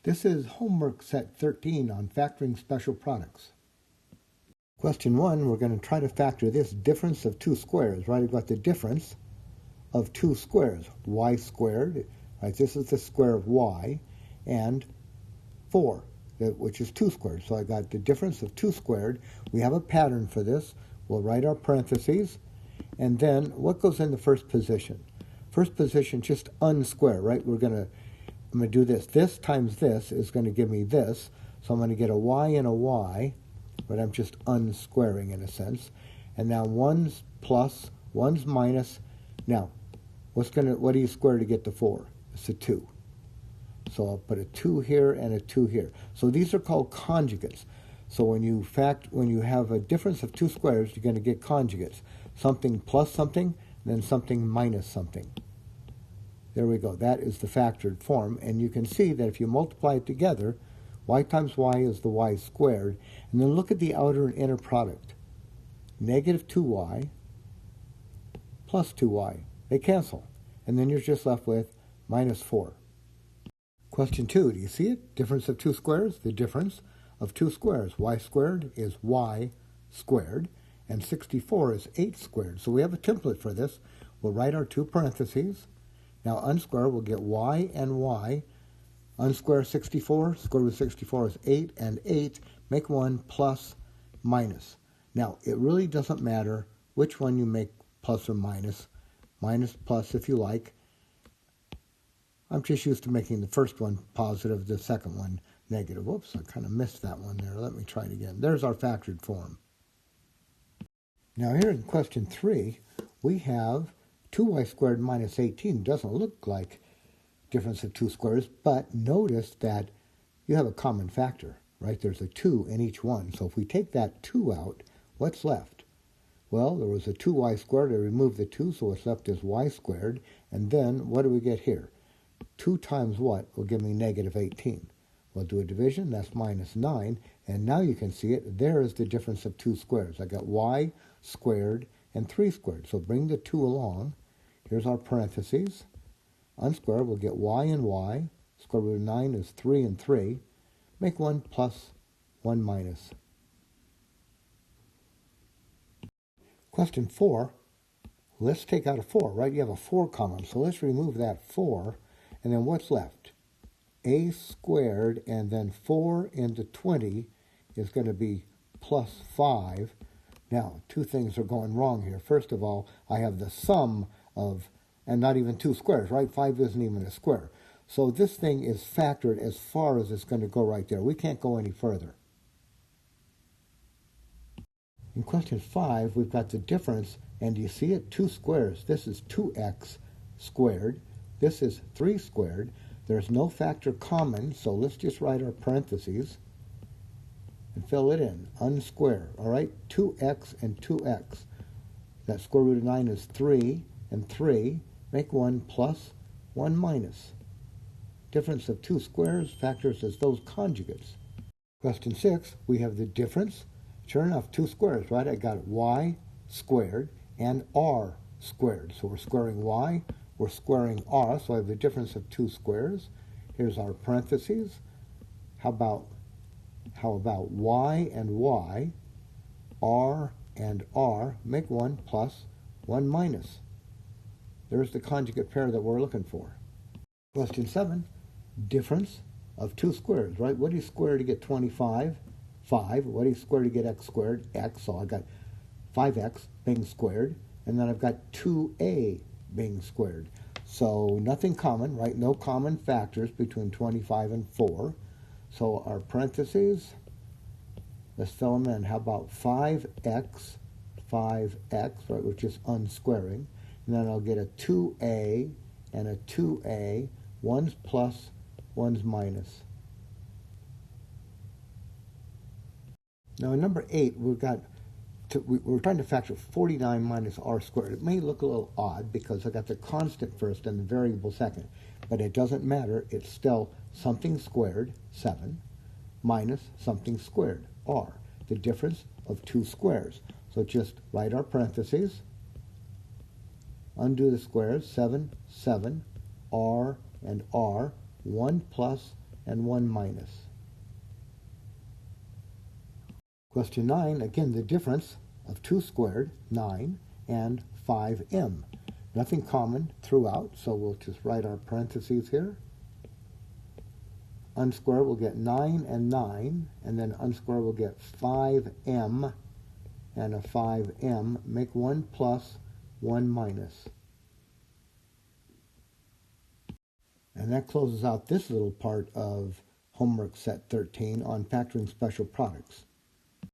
This is homework set 13 on factoring special products. Question 1, we're going to try to factor this difference of two squares, right? We've got the difference of two squares, y squared, right? This is the square of y, and 4, which is 2 squared. So I got the difference of 2 squared. We have a pattern for this. We'll write our parentheses, and then what goes in the first position? First position, just unsquare, right? I'm going to do this. This times this is going to give me this. So I'm going to get a y and a y, but I'm just unsquaring in a sense. And now 1's plus, 1's minus. Now, what do you square to get the 4? It's a 2. So I'll put a 2 here and a 2 here. So these are called conjugates. So when you have a difference of two squares, you're going to get conjugates. Something plus something, then something minus something. There we go. That is the factored form. And you can see that if you multiply it together, y times y is the y squared. And then look at the outer and inner product. Negative 2y plus 2y. They cancel. And then you're just left with minus 4. Question 2, do you see it? Difference of two squares? The difference of two squares. Y squared is y squared, and 64 is 8 squared. So we have a template for this. We'll write our two parentheses. Now unsquare, we'll get y and y. Unsquare 64, square root of 64 is 8, and 8, make one plus minus. Now, it really doesn't matter which one you make plus or minus. Minus, plus if you like. I'm just used to making the first one positive, the second one negative. Whoops, I kind of missed that one there. Let me try it again. There's our factored form. Now here in question 3, we have 2y squared minus 18. Doesn't look like difference of two squares, but notice that you have a common factor, right? There's a 2 in each one. So if we take that 2 out, what's left? Well, there was a 2y squared. I removed the 2, so what's left is y squared. And then what do we get here? 2 times what will give me negative 18? We'll do a division. That's minus 9. And now you can see it. There is the difference of two squares. I got y squared and 3 squared. So bring the 2 along. Here's our parentheses. Unsquare, we'll get y and y. Square root of 9 is 3 and 3. Make 1 plus, 1 minus. Question 4. Let's take out a 4, right? You have a 4 common. So let's remove that 4. And then what's left? A squared, and then 4 into 20 is going to be plus 5. Now, two things are going wrong here. First of all, I have the sum of, and not even two squares, right? 5 isn't even a square. So this thing is factored as far as it's going to go right there. We can't go any further. In question 5, we've got the difference, and do you see it? 2 squares. This is 2x squared. This is 3 squared. There's no factor common, so let's just write our parentheses and fill it in. Unsquare, all right? 2x and 2x. That square root of 9 is 3 and 3. Make 1 plus, 1 minus. Difference of two squares factors as those conjugates. Question 6, we have the difference. Sure enough, 2 squares, right? I got y squared and r squared. So we're squaring y. We're squaring r, so I have the difference of two squares. Here's our parentheses. How about y and y, r and r, make 1 plus, 1 minus. There's the conjugate pair that we're looking for. Question 7, difference of two squares, right? What do you square to get 25? 5. What do you square to get x squared? X. So I got 5x being squared, and then I've got 2a being squared. So nothing common, right? No common factors between 25 and 4. So our parentheses, let's fill them in. How about 5x, right, which is unsquaring. And then I'll get a 2a and a 2a. One's plus, one's minus. Now in number 8, we're trying to factor 49 minus r squared. It may look a little odd because I got the constant first and the variable second, but it doesn't matter. It's still something squared, 7, minus something squared, r, the difference of two squares. So just write our parentheses, undo the squares, 7, 7, r and r, 1 plus, and 1 minus. Question 9, again the difference of 2 squared, 9, and 5m. Nothing common throughout, so we'll just write our parentheses here. Unsquare will get 9 and 9, and then unsquare will get 5m and a 5m. Make 1 plus, 1 minus. And that closes out this little part of homework set 13 on factoring special products.